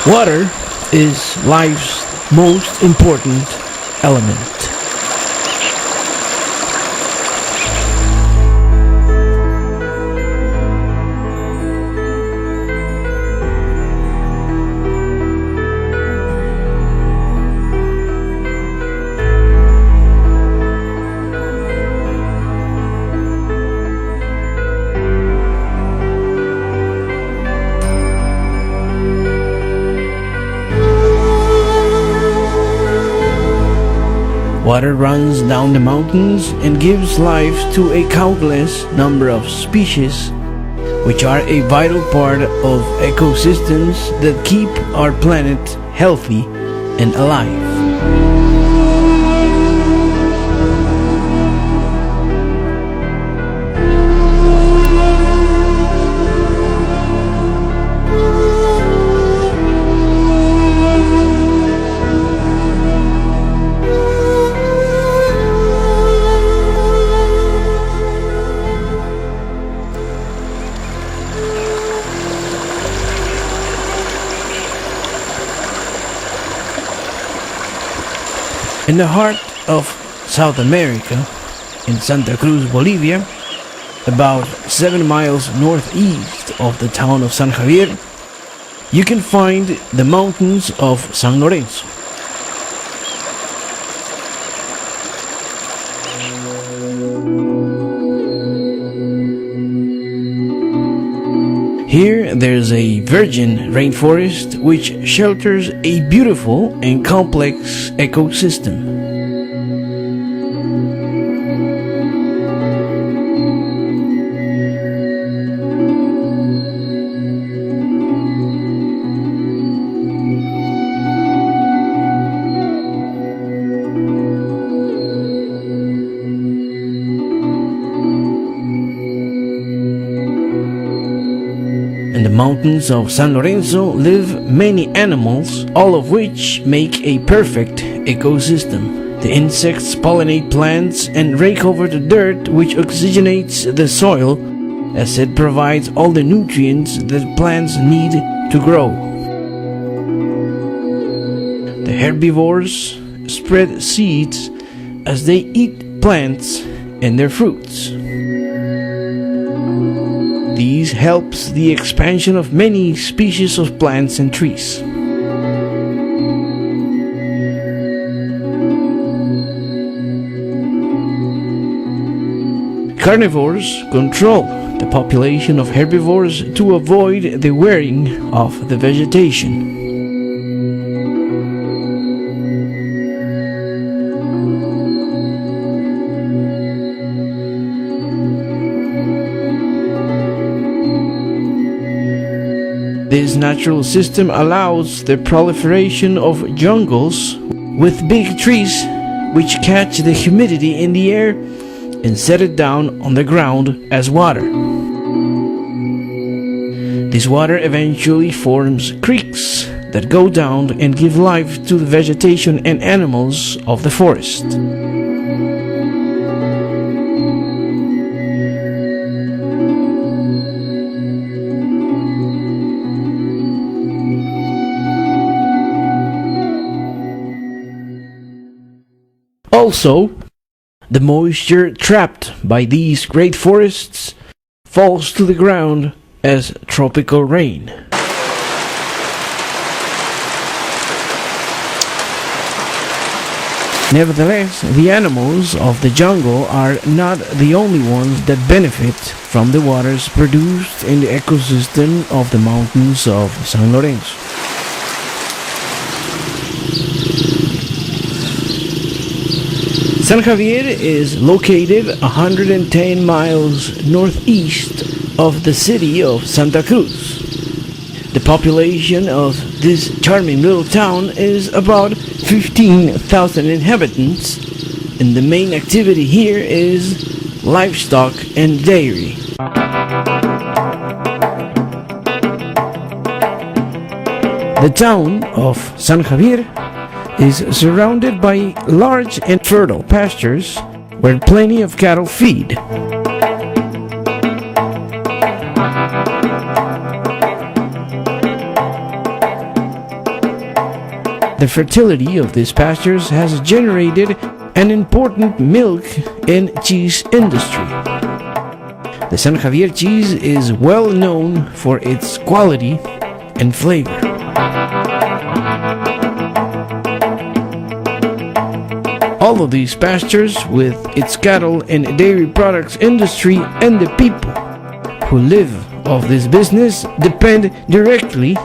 Water is life's most important element. Water runs down the mountains and gives life to a countless number of species, which are a vital part of ecosystems that keep our planet healthy and alive. In the heart of South America, in Santa Cruz, Bolivia, about 7 miles northeast of the town of San Javier, you can find the mountains of San Lorenzo. Here there's a virgin rainforest which shelters a beautiful and complex ecosystem. In the mountains of San Lorenzo live many animals, all of which make a perfect ecosystem. The insects pollinate plants and rake over the dirt, which oxygenates the soil as it provides all the nutrients that plants need to grow. The herbivores spread seeds as they eat plants and their fruits. These helps the expansion of many species of plants and trees. Carnivores control the population of herbivores to avoid the wearing of the vegetation. This natural system allows the proliferation of jungles with big trees which catch the humidity in the air and set it down on the ground as water. This water eventually forms creeks that go down and give life to the vegetation and animals of the forest. Also, the moisture trapped by these great forests falls to the ground as tropical rain. Nevertheless, the animals of the jungle are not the only ones that benefit from the waters produced in the ecosystem of the mountains of San Lorenzo. San Javier is located 110 miles northeast of the city of Santa Cruz. The population of this charming little town is about 15,000 inhabitants, and the main activity here is livestock and dairy. The town of San Javier is surrounded by large and fertile pastures where plenty of cattle feed. The fertility of these pastures has generated an important milk and cheese industry. The San Javier cheese is well known for its quality and flavor. All of these pastures, with its cattle and dairy products industry and the people who live of this business, depend directly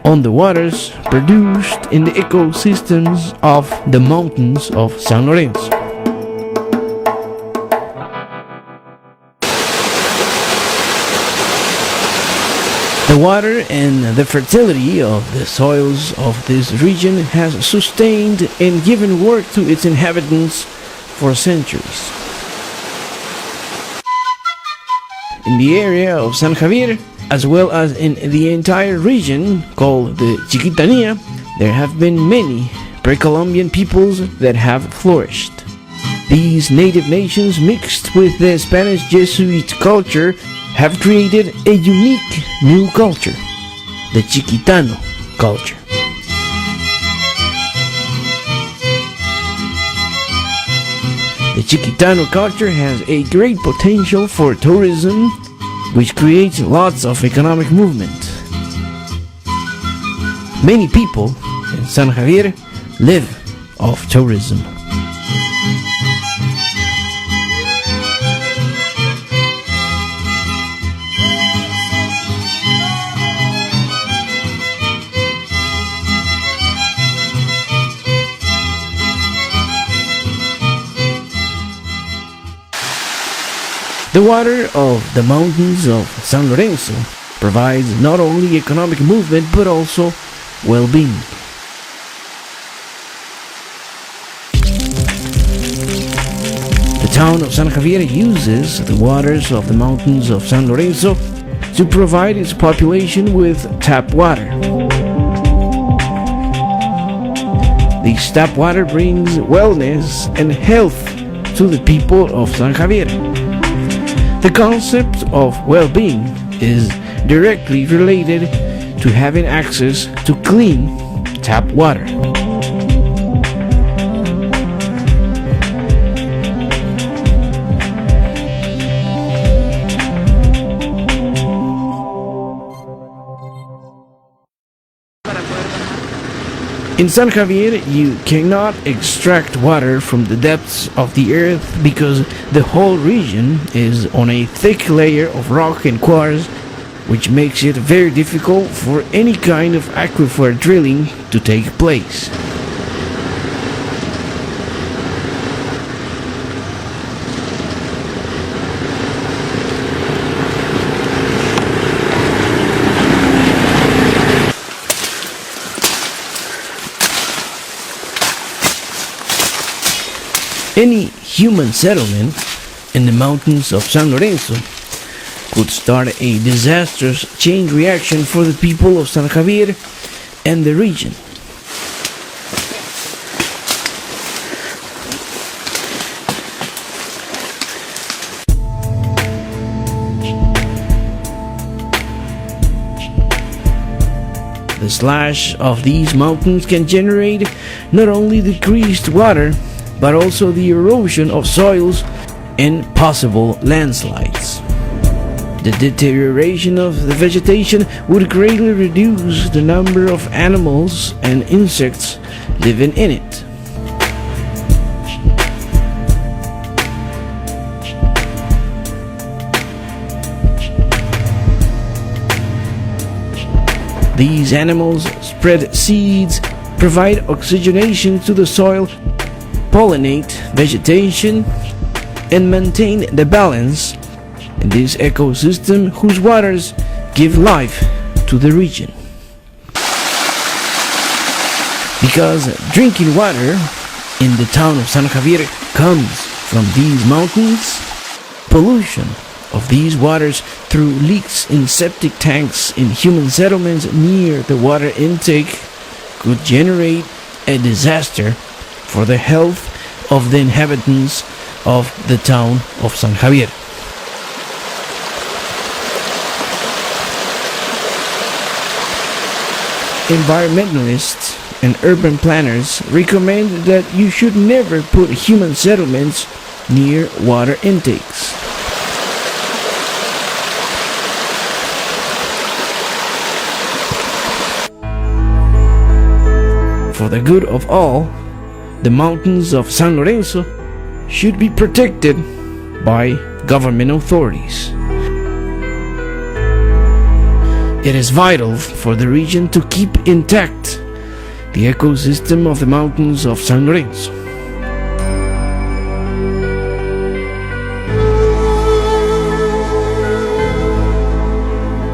on the waters produced in the ecosystems of the mountains of San Lorenzo. The water and the fertility of the soils of this region has sustained and given work to its inhabitants for centuries. In the area of San Javier, as well as in the entire region called the Chiquitania, there have been many pre-Columbian peoples that have flourished. These native nations, mixed with the Spanish Jesuit culture, have created a unique new culture, the Chiquitano culture. The Chiquitano culture has a great potential for tourism, which creates lots of economic movement. Many people in San Javier live off tourism. The water of the mountains of San Lorenzo provides not only economic movement but also well-being. The town of San Javier uses the waters of the mountains of San Lorenzo to provide its population with tap water. This tap water brings wellness and health to the people of San Javier. The concept of well-being is directly related to having access to clean tap water. In San Javier, you cannot extract water from the depths of the earth because the whole region is on a thick layer of rock and quartz, which makes it very difficult for any kind of aquifer drilling to take place. Any human settlement in the mountains of San Lorenzo could start a disastrous chain reaction for the people of San Javier and the region. The slash of these mountains can generate not only decreased water, but also the erosion of soils and possible landslides. The deterioration of the vegetation would greatly reduce the number of animals and insects living in it. These animals spread seeds, provide oxygenation to the soil, pollinate vegetation, and maintain the balance in this ecosystem whose waters give life to the region. Because drinking water in the town of San Javier comes from these mountains, pollution of these waters through leaks in septic tanks in human settlements near the water intake could generate a disaster for the health of the inhabitants of the town of San Javier. Environmentalists and urban planners recommend that you should never put human settlements near water intakes. For the good of all, the mountains of San Lorenzo should be protected by government authorities. It is vital for the region to keep intact the ecosystem of the mountains of San Lorenzo.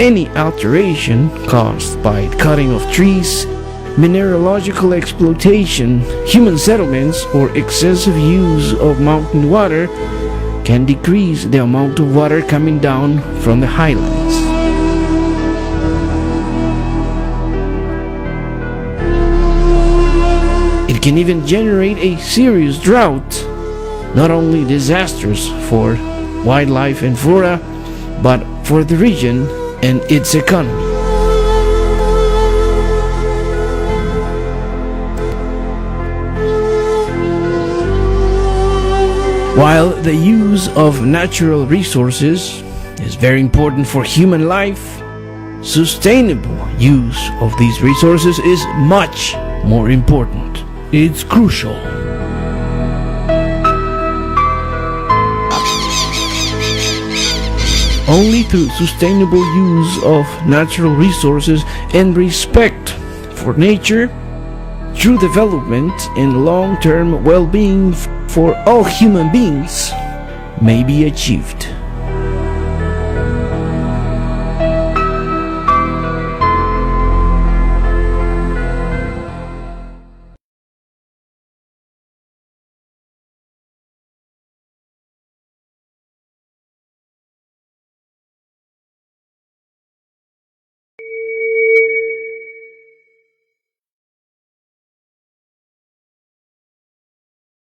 Any alteration caused by cutting of trees, mineralogical exploitation, human settlements, or excessive use of mountain water can decrease the amount of water coming down from the highlands. It can even generate a serious drought, not only disastrous for wildlife and flora, but for the region and its economy. While the use of natural resources is very important for human life, sustainable use of these resources is much more important. It's crucial. Only through sustainable use of natural resources and respect for nature, true development and long-term well-being for all human beings may be achieved.